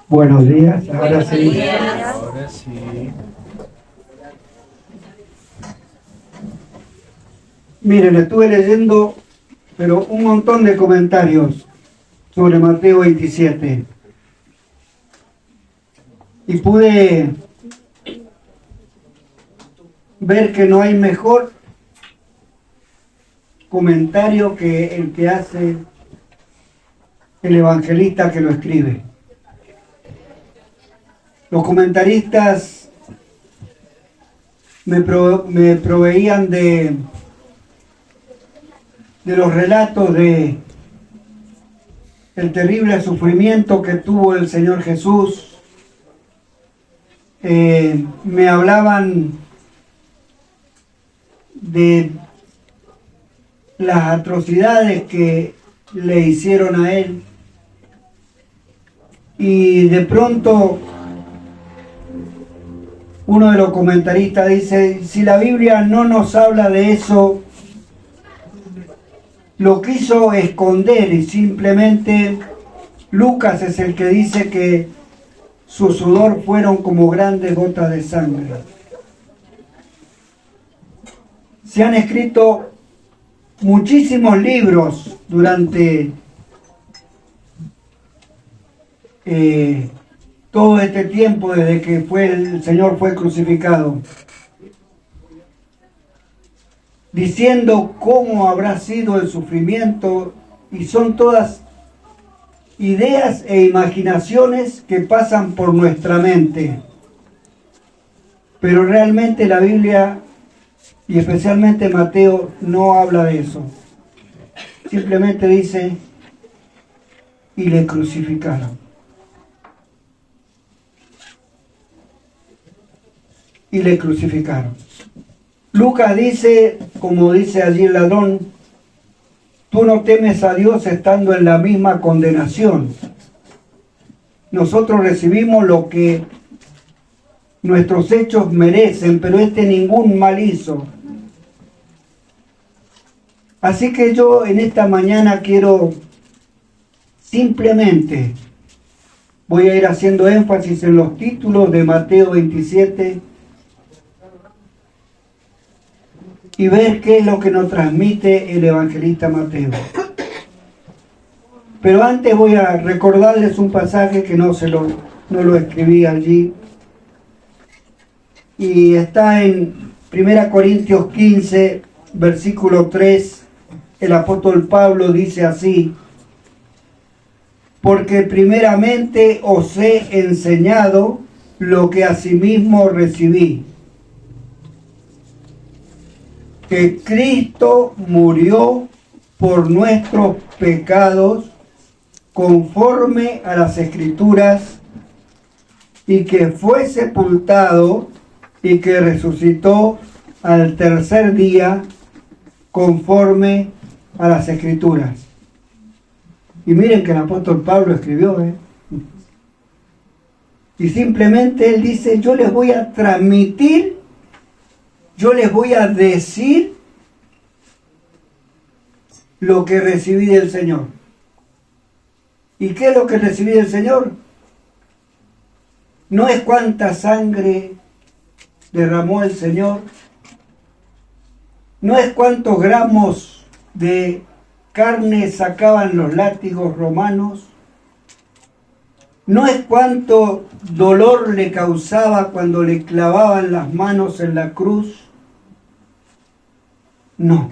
Buenos días, ahora sí. Ahora sí. Miren, estuve leyendo, pero un montón de comentarios sobre Mateo 27. Y pude ver que no hay mejor comentario que el que hace el evangelista que lo escribe. Los comentaristas me proveían de los relatos de el terrible sufrimiento que tuvo el Señor Jesús. Me hablaban de las atrocidades que le hicieron a él, y de pronto uno de los comentaristas dice: si la Biblia no nos habla de eso, lo quiso esconder, y simplemente Lucas es el que dice que su sudor fueron como grandes gotas de sangre. Se han escrito muchísimos libros durante todo este tiempo desde que el Señor fue crucificado, diciendo cómo habrá sido el sufrimiento, y son todas ideas e imaginaciones que pasan por nuestra mente. Pero realmente la Biblia, y especialmente Mateo, no habla de eso. Simplemente dice: y le crucificaron. Y le crucificaron. Lucas dice, como dice allí el ladrón: tú no temes a Dios estando en la misma condenación. Nosotros recibimos lo que nuestros hechos merecen, pero ningún mal hizo. Así que yo en esta mañana quiero simplemente, voy a ir haciendo énfasis en los títulos de Mateo 27 y ver qué es lo que nos transmite el evangelista Mateo. Pero antes voy a recordarles un pasaje que no lo escribí allí, y está en 1 Corintios 15, versículo 3. El apóstol Pablo dice así: porque primeramente os he enseñado lo que asimismo recibí, que Cristo murió por nuestros pecados conforme a las Escrituras, y que fue sepultado y que resucitó al tercer día conforme a las Escrituras. Y miren que el apóstol Pablo escribió, y simplemente él dice: yo les voy a transmitir, yo les voy a decir lo que recibí del Señor. ¿Y qué es lo que recibí del Señor? No es cuánta sangre derramó el Señor, no es cuántos gramos de carne sacaban los látigos romanos, no es cuánto dolor le causaba cuando le clavaban las manos en la cruz. No.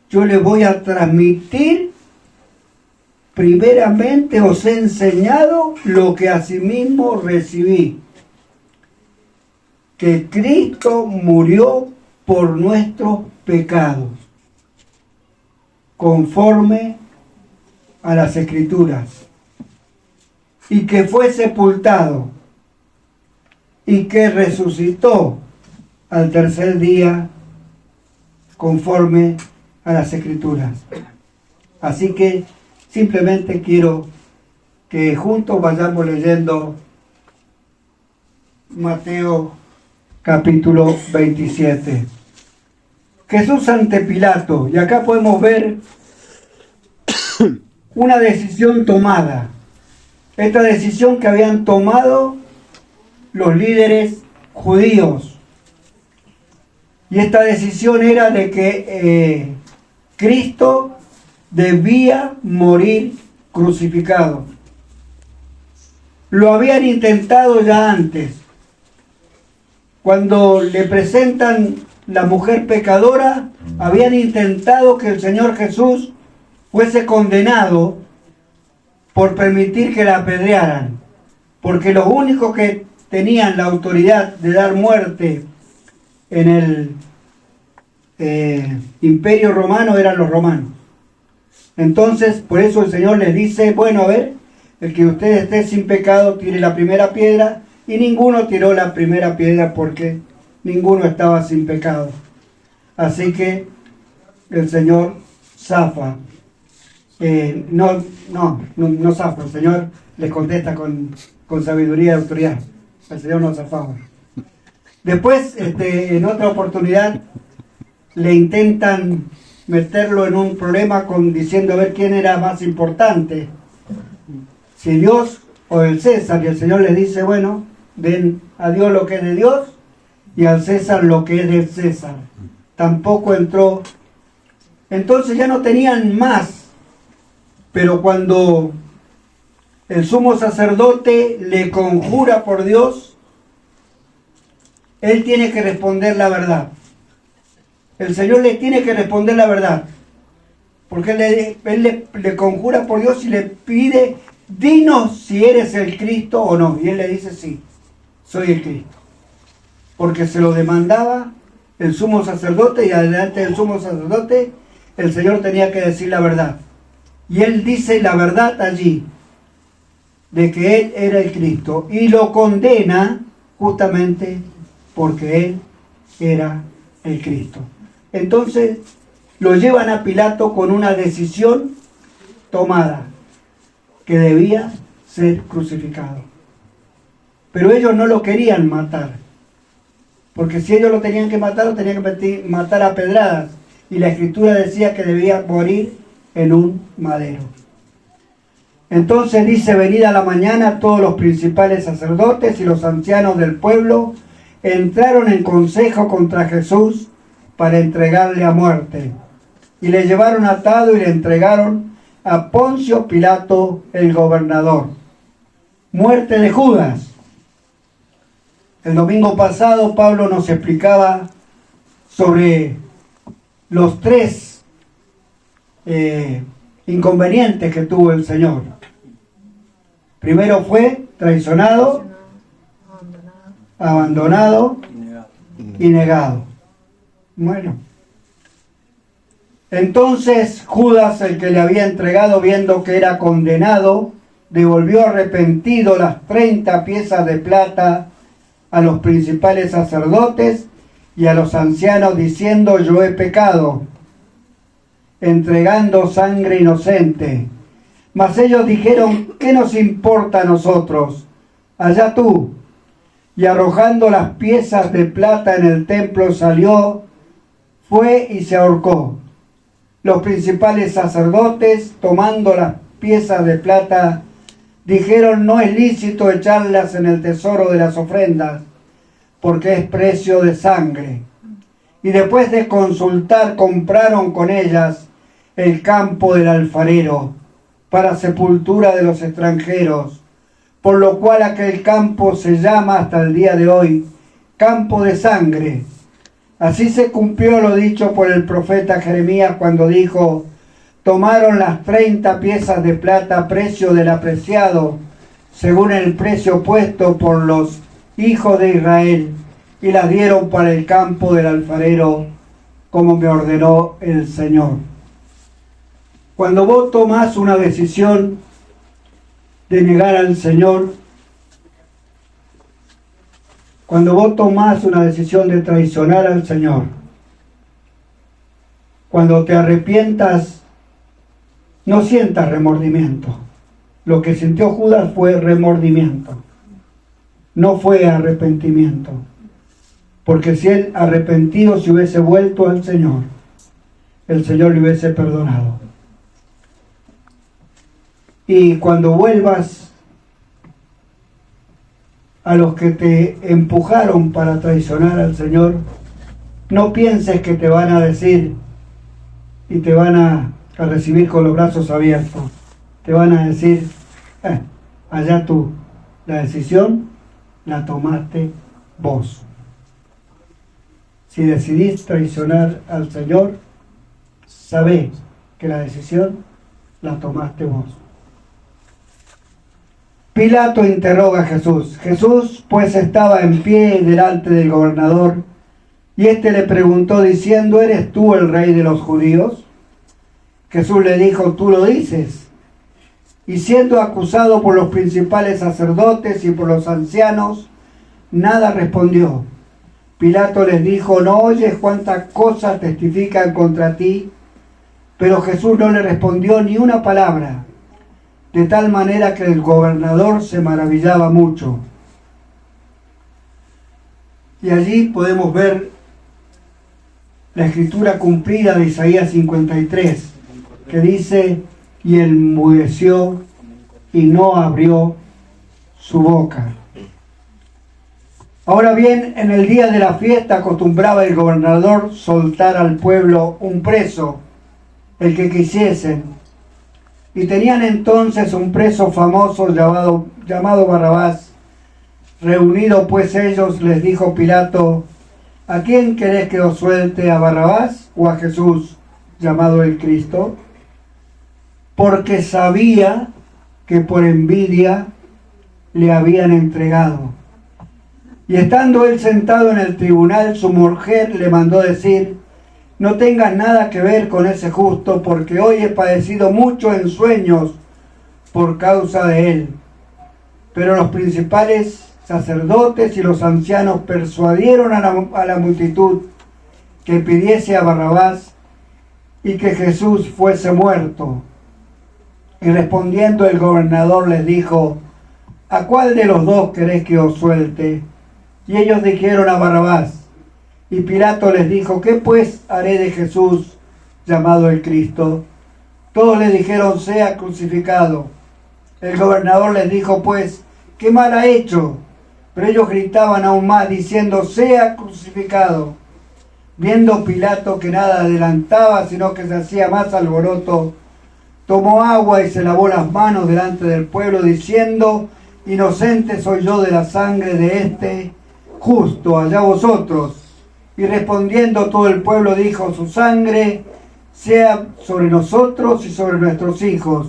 Yo le voy a transmitir, primeramente os he enseñado lo que asimismo recibí, que Cristo murió por nuestros pecados, conforme a las Escrituras, y que fue sepultado, y que resucitó al tercer día, conforme a las Escrituras. Así que simplemente quiero que juntos vayamos leyendo Mateo capítulo 27. Jesús ante Pilato, y acá podemos ver una decisión tomada. Esta decisión que habían tomado los líderes judíos. Y esta decisión era de que Cristo debía morir crucificado. Lo habían intentado ya antes. Cuando le presentan la mujer pecadora, habían intentado que el Señor Jesús fuese condenado por permitir que la apedrearan, porque los únicos que tenían la autoridad de dar muerte en el Imperio Romano eran los romanos. Entonces, por eso el Señor les dice, bueno, a ver, el que usted esté sin pecado tire la primera piedra, y ninguno tiró la primera piedra porque ninguno estaba sin pecado. Así que el Señor zafa. No zafa, el Señor les contesta con sabiduría y autoridad. El Señor no zafaba. Después, en otra oportunidad, le intentan meterlo en un problema diciendo a ver quién era más importante, si Dios o el César, y el Señor les dice, bueno, den a Dios lo que es de Dios y al César lo que es del César. Tampoco entró. Entonces ya no tenían más. Pero cuando el sumo sacerdote le conjura por Dios, él tiene que responder la verdad. El Señor le tiene que responder la verdad. Porque él le conjura por Dios y le pide, dinos si eres el Cristo o no. Y él le dice, sí, soy el Cristo. Porque se lo demandaba el sumo sacerdote, y adelante del sumo sacerdote el Señor tenía que decir la verdad. Y él dice la verdad allí, de que él era el Cristo, y lo condena justamente porque él era el Cristo. Entonces lo llevan a Pilato con una decisión tomada, que debía ser crucificado. Pero ellos no lo querían matar, porque si ellos lo tenían que matar, lo tenían que matar a pedradas, y la Escritura decía que debía morir en un madero. Entonces dice, venida la mañana, todos los principales sacerdotes y los ancianos del pueblo entraron en consejo contra Jesús para entregarle a muerte. Y le llevaron atado y le entregaron a Poncio Pilato, el gobernador. Muerte de Judas. El domingo pasado Pablo nos explicaba sobre los tres inconvenientes que tuvo el Señor. Primero fue traicionado, abandonado y negado. Bueno, entonces Judas, el que le había entregado, viendo que era condenado, devolvió arrepentido las 30 piezas de plata a los principales sacerdotes y a los ancianos, diciendo, yo he pecado, entregando sangre inocente. Mas ellos dijeron, ¿qué nos importa a nosotros? Allá tú. Y arrojando las piezas de plata en el templo salió, fue y se ahorcó. Los principales sacerdotes, tomando las piezas de plata, dijeron, no es lícito echarlas en el tesoro de las ofrendas, porque es precio de sangre. Y después de consultar, compraron con ellas el campo del alfarero, para sepultura de los extranjeros, por lo cual aquel campo se llama hasta el día de hoy campo de sangre. Así se cumplió lo dicho por el profeta Jeremías cuando dijo, tomaron las 30 piezas de plata, precio del apreciado, según el precio puesto por los hijos de Israel, y las dieron para el campo del alfarero, como me ordenó el Señor. Cuando vos tomás una decisión de negar al Señor, cuando vos tomás una decisión de traicionar al Señor, cuando te arrepientas, no sientas remordimiento. Lo que sintió Judas fue remordimiento, no fue arrepentimiento. Porque si él arrepentido se hubiese vuelto al Señor, el Señor le hubiese perdonado. Y cuando vuelvas, a los que te empujaron para traicionar al Señor, no pienses que te van a decir y te van a recibir con los brazos abiertos. Te van a decir, allá tú, la decisión la tomaste vos. Si decidís traicionar al Señor, sabé que la decisión la tomaste vos. Pilato interroga a Jesús. Jesús pues estaba en pie delante del gobernador, y éste le preguntó diciendo, ¿eres tú el rey de los judíos? Jesús le dijo, tú lo dices. Y siendo acusado por los principales sacerdotes y por los ancianos, nada respondió. Pilato les dijo, ¿no oyes cuántas cosas testifican contra ti? Pero Jesús no le respondió ni una palabra, de tal manera que el gobernador se maravillaba mucho. Y allí podemos ver la escritura cumplida de Isaías 53, que dice, y enmudeció y no abrió su boca. Ahora bien, en el día de la fiesta acostumbraba el gobernador soltar al pueblo un preso, el que quisiesen. Y tenían entonces un preso famoso llamado Barrabás. Reunido pues ellos, les dijo Pilato, ¿a quién querés que os suelte, a Barrabás o a Jesús, llamado el Cristo? Porque sabía que por envidia le habían entregado. Y estando él sentado en el tribunal, su mujer le mandó decir, no tengas nada que ver con ese justo, porque hoy he padecido mucho en sueños por causa de él. Pero los principales sacerdotes y los ancianos persuadieron a la multitud que pidiese a Barrabás y que Jesús fuese muerto. Y respondiendo el gobernador les dijo, ¿a cuál de los dos queréis que os suelte? Y ellos dijeron, a Barrabás. Y Pilato les dijo, ¿qué pues haré de Jesús, llamado el Cristo? Todos le dijeron, sea crucificado. El gobernador les dijo, pues, ¿qué mal ha hecho? Pero ellos gritaban aún más, diciendo, sea crucificado. Viendo Pilato que nada adelantaba, sino que se hacía más alboroto, tomó agua y se lavó las manos delante del pueblo, diciendo, inocente soy yo de la sangre de este justo, allá vosotros. Y respondiendo todo el pueblo dijo, su sangre sea sobre nosotros y sobre nuestros hijos.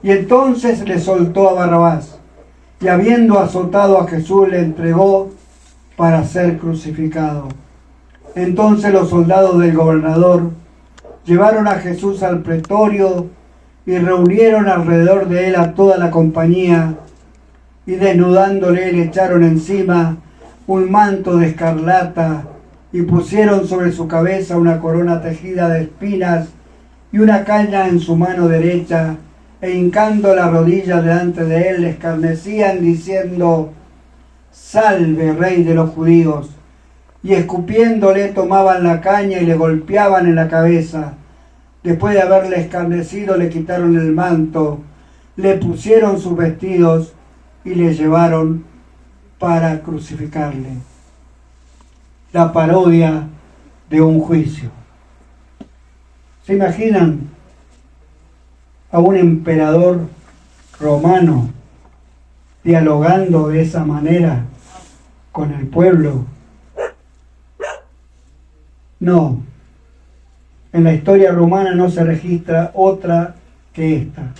Y entonces le soltó a Barrabás, y habiendo azotado a Jesús le entregó para ser crucificado. Entonces los soldados del gobernador llevaron a Jesús al pretorio y reunieron alrededor de él a toda la compañía, y desnudándole le echaron encima un manto de escarlata y pusieron sobre su cabeza una corona tejida de espinas y una caña en su mano derecha, e hincando la rodilla delante de él le escarnecían diciendo, salve, rey de los judíos. Y escupiéndole tomaban la caña y le golpeaban en la cabeza. Después de haberle escarnecido le quitaron el manto, le pusieron sus vestidos y le llevaron para crucificarle. La parodia de un juicio. ¿Se imaginan a un emperador romano dialogando de esa manera con el pueblo? No. En la historia romana no se registra otra que esta.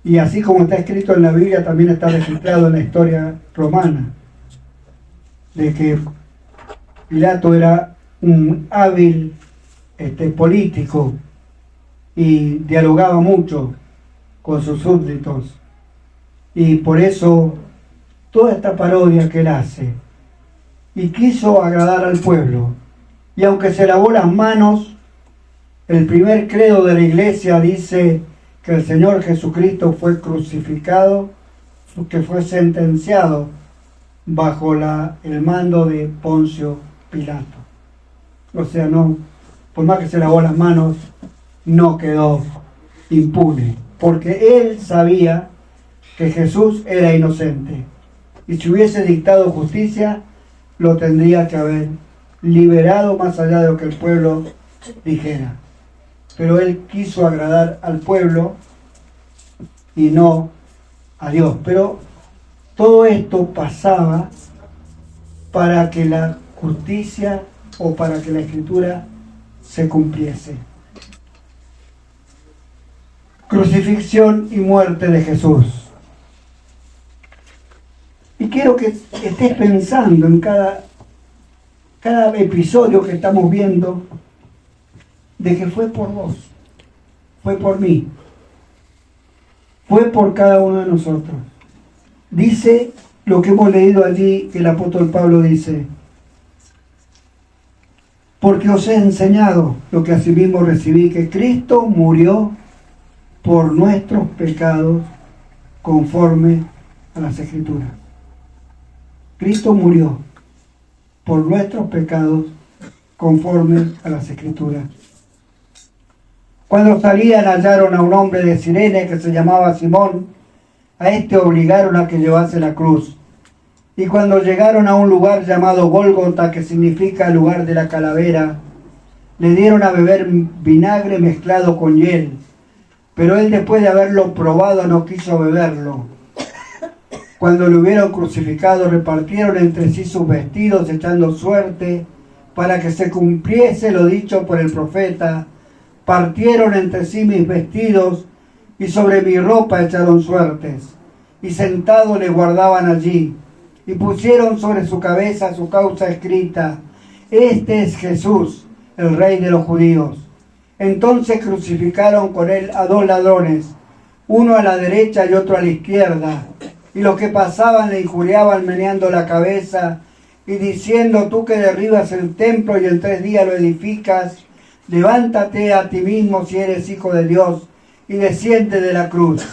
Y así como está escrito en la Biblia, también está registrado en la historia romana, de que Pilato era un hábil político y dialogaba mucho con sus súbditos. Y por eso toda esta parodia que él hace, y quiso agradar al pueblo. Y aunque se lavó las manos, el primer credo de la iglesia dice que el Señor Jesucristo fue crucificado, que fue sentenciado bajo el mando de Poncio Pilato. O sea, no, por más que se lavó las manos, no quedó impune. porque él sabía que Jesús era inocente. Y si hubiese dictado justicia, lo tendría que haber liberado más allá de lo que el pueblo dijera. Pero él quiso agradar al pueblo y no a Dios. Pero todo esto pasaba para que la justicia o para que la escritura se cumpliese. Crucifixión y muerte de Jesús. Y quiero que estés pensando en cada episodio que estamos viendo, de que fue por vos, fue por mí, fue por cada uno de nosotros. Dice lo que hemos leído allí, que el apóstol Pablo dice: porque os he enseñado lo que asimismo recibí, que Cristo murió por nuestros pecados conforme a las Escrituras. Cristo murió por nuestros pecados conforme a las Escrituras. Cuando salían hallaron a un hombre de Cirene que se llamaba Simón. A este obligaron a que llevase la cruz. Y cuando llegaron a un lugar llamado Gólgota, que significa lugar de la calavera, le dieron a beber vinagre mezclado con hiel. Pero él, después de haberlo probado, no quiso beberlo. Cuando lo hubieron crucificado, repartieron entre sí sus vestidos, echando suerte para que se cumpliese lo dicho por el profeta: partieron entre sí mis vestidos, y sobre mi ropa echaron suertes. Y sentado le guardaban allí, y pusieron sobre su cabeza su causa escrita: este es Jesús, el Rey de los judíos. Entonces crucificaron con él a 2 ladrones, uno a la derecha y otro a la izquierda. Y los que pasaban le injuriaban meneando la cabeza y diciendo: tú que derribas el templo y en 3 días lo edificas, levántate a ti mismo si eres hijo de Dios y desciende de la cruz.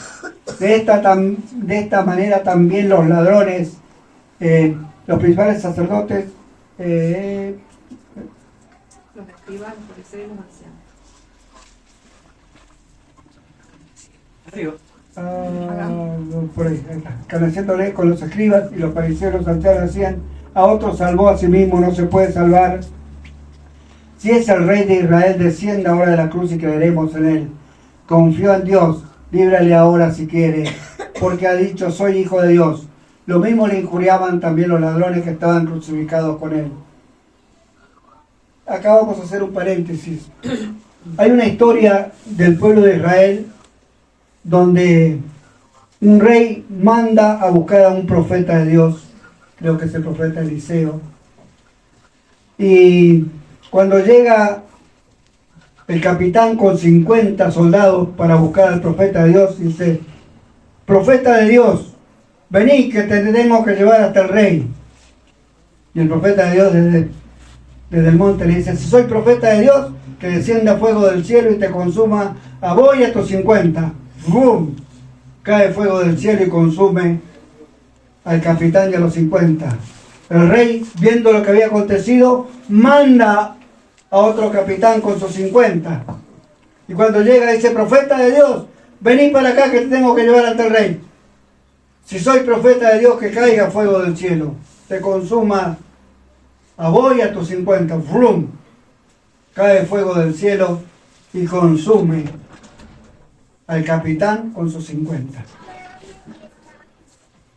De esta manera también los ladrones, los principales sacerdotes, Los escribas, los fariseos y los ancianos. Por ahí está. Caneciéndole con los escribas y los fariseos y los ancianos decían: a otro salvó, a sí mismo no se puede salvar. Si es el Rey de Israel, descienda ahora de la cruz y creeremos en él. Confió en Dios, líbrale ahora si quiere, porque ha dicho: soy hijo de Dios. Lo mismo le injuriaban también los ladrones que estaban crucificados con él. Acá vamos a hacer un paréntesis. Hay una historia del pueblo de Israel donde un rey manda a buscar a un profeta de Dios, creo que es el profeta Eliseo, y cuando llega el capitán con 50 soldados para buscar al profeta de Dios, dice: profeta de Dios, vení que te tengo que llevar hasta el rey. Y el profeta de Dios desde el monte le dice: si soy profeta de Dios, que descienda fuego del cielo y te consuma a vos y a tus 50. ¡Bum! Cae fuego del cielo y consume al capitán y a los 50. El rey, viendo lo que había acontecido, manda a otro capitán con sus 50. Y cuando llega dice: profeta de Dios, vení para acá que te tengo que llevar ante el rey. Si soy profeta de Dios, que caiga fuego del cielo, te consuma a vos y a tus 50. ¡Brum! Cae fuego del cielo y consume al capitán con sus 50.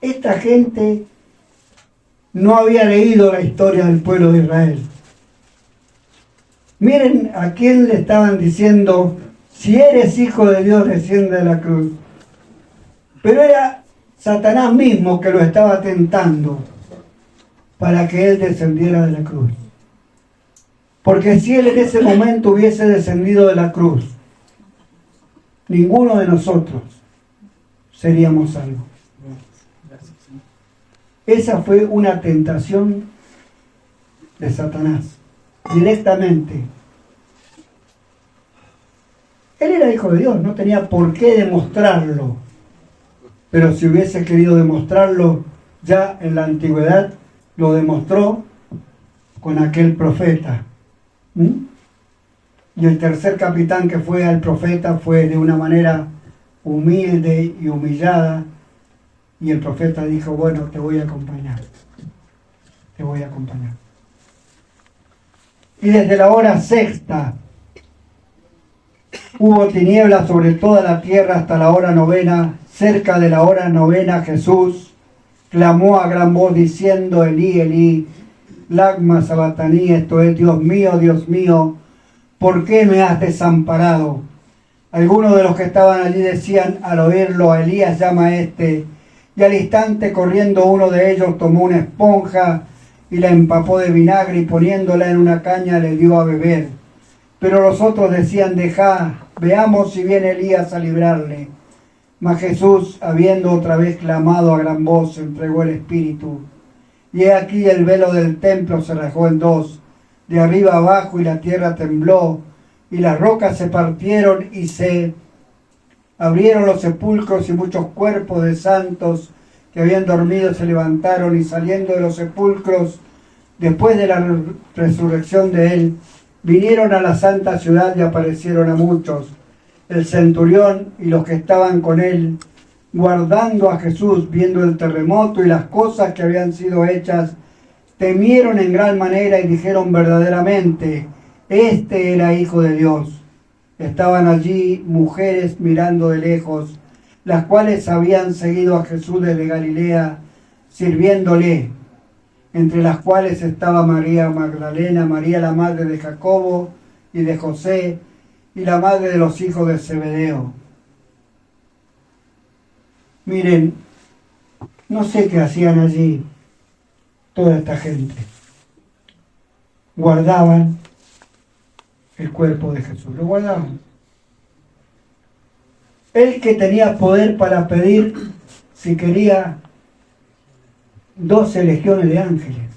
Esta gente no había leído la historia del pueblo de Israel. Miren a quién le estaban diciendo: si eres hijo de Dios, desciende de la cruz. Pero era Satanás mismo que lo estaba tentando para que él descendiera de la cruz. Porque si él en ese momento hubiese descendido de la cruz, ninguno de nosotros seríamos salvos. Esa fue una tentación de Satanás, directamente. Él era hijo de Dios, no tenía por qué demostrarlo. Pero si hubiese querido demostrarlo ya en la antigüedad, lo demostró con aquel profeta. Y el tercer capitán que fue al profeta fue de una manera humilde y humillada, y el profeta dijo, bueno, te voy a acompañar, te voy a acompañar. Y desde la hora sexta hubo tinieblas sobre toda la tierra hasta la hora novena. Cerca de la hora novena Jesús clamó a gran voz diciendo, Elí, Elí, lama sabactani, esto es, Dios mío, ¿por qué me has desamparado? Algunos de los que estaban allí decían al oírlo, a Elías llama a este. Y al instante corriendo uno de ellos tomó una esponja y la empapó de vinagre y poniéndola en una caña le dio a beber. Pero los otros decían, dejad, veamos si viene Elías a librarle. Mas Jesús, habiendo otra vez clamado a gran voz, entregó el Espíritu. Y he aquí el velo del templo se rasgó en dos, de arriba abajo, y la tierra tembló, y las rocas se partieron, y se abrieron los sepulcros, y muchos cuerpos de santos que habían dormido se levantaron, y saliendo de los sepulcros, después de la resurrección de él, vinieron a la santa ciudad y aparecieron a muchos. El centurión y los que estaban con él, guardando a Jesús, viendo el terremoto y las cosas que habían sido hechas, temieron en gran manera y dijeron verdaderamente, este era Hijo de Dios. Estaban allí mujeres mirando de lejos, las cuales habían seguido a Jesús desde Galilea, sirviéndole, entre las cuales estaba María Magdalena, María la madre de Jacobo y de José, y la madre de los hijos de Zebedeo. Miren, no sé qué hacían allí toda esta gente. Guardaban el cuerpo de Jesús, lo guardaban. Él que tenía poder para pedir, si quería, 12 legiones de ángeles,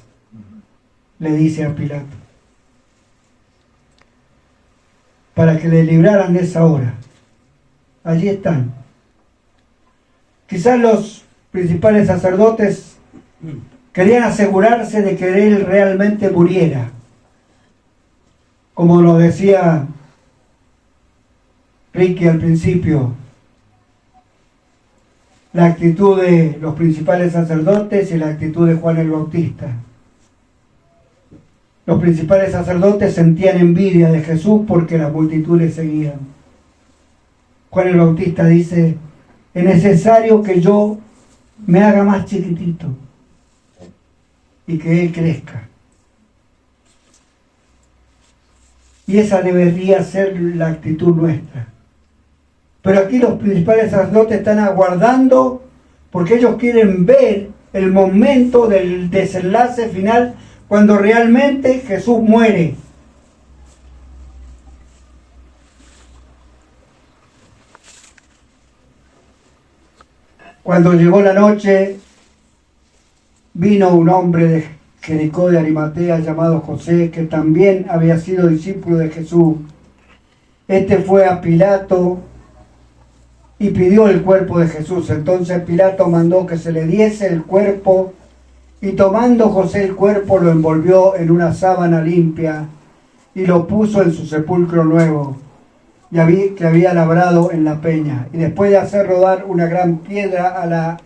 le dice a Pilato, para que le libraran de esa hora. Allí están. Quizás los principales sacerdotes querían asegurarse de que él realmente muriera. Como lo decía Ricky al principio, la actitud de los principales sacerdotes y la actitud de Juan el Bautista. Los principales sacerdotes sentían envidia de Jesús porque las multitudes seguían. Juan el Bautista dice, es necesario que yo me haga más chiquitito y que él crezca. Y esa debería ser la actitud nuestra. Pero aquí los principales sacerdotes están aguardando porque ellos quieren ver el momento del desenlace final cuando realmente Jesús muere. Cuando llegó la noche, vino un hombre de Jericó de Arimatea llamado José, que también había sido discípulo de Jesús. Este fue a Pilato y pidió el cuerpo de Jesús. Entonces Pilato mandó que se le diese el cuerpo, y tomando José el cuerpo lo envolvió en una sábana limpia y lo puso en su sepulcro nuevo que había labrado en la peña. Y después de hacer rodar una gran piedra a la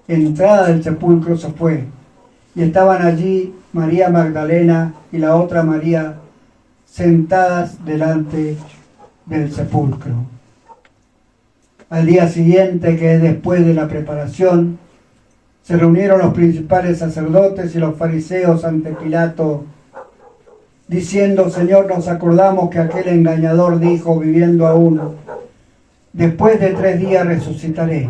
entrada del sepulcro se fue. Y estaban allí María Magdalena y la otra María sentadas delante del sepulcro. Al día siguiente, que es después de la preparación, se reunieron los principales sacerdotes y los fariseos ante Pilato, diciendo, Señor, nos acordamos que aquel engañador dijo, viviendo aún, después de 3 días resucitaré.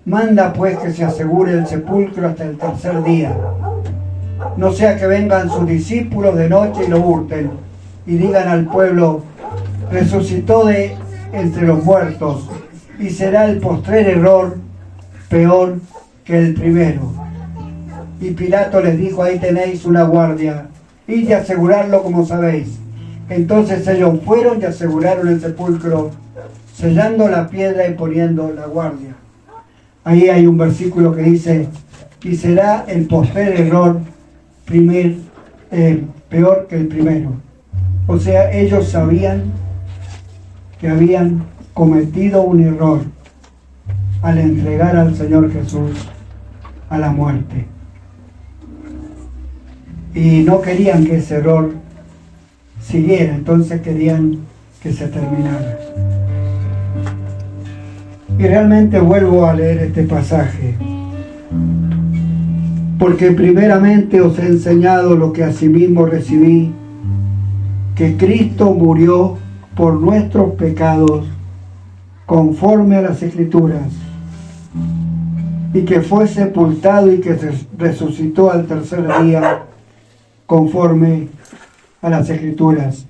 Manda pues que se asegure el sepulcro hasta el 3er día, no sea que vengan sus discípulos de noche y lo hurten, y digan al pueblo, resucitó de entre los muertos, y será el postrer error peor que el primero. Y Pilato les dijo, ahí tenéis una guardia, id y asegurarlo como sabéis. Entonces ellos fueron y aseguraron el sepulcro, sellando la piedra y poniendo la guardia. Ahí hay un versículo que dice, y será el postrer error peor que el primero. O sea, ellos sabían que habían cometido un error al entregar al Señor Jesús a la muerte. Y no querían que ese error siguiera, entonces querían que se terminara. Y realmente vuelvo a leer este pasaje, porque primeramente os he enseñado lo que asimismo recibí, que Cristo murió por nuestros pecados conforme a las Escrituras, y que fue sepultado y que resucitó al tercer día conforme a las Escrituras.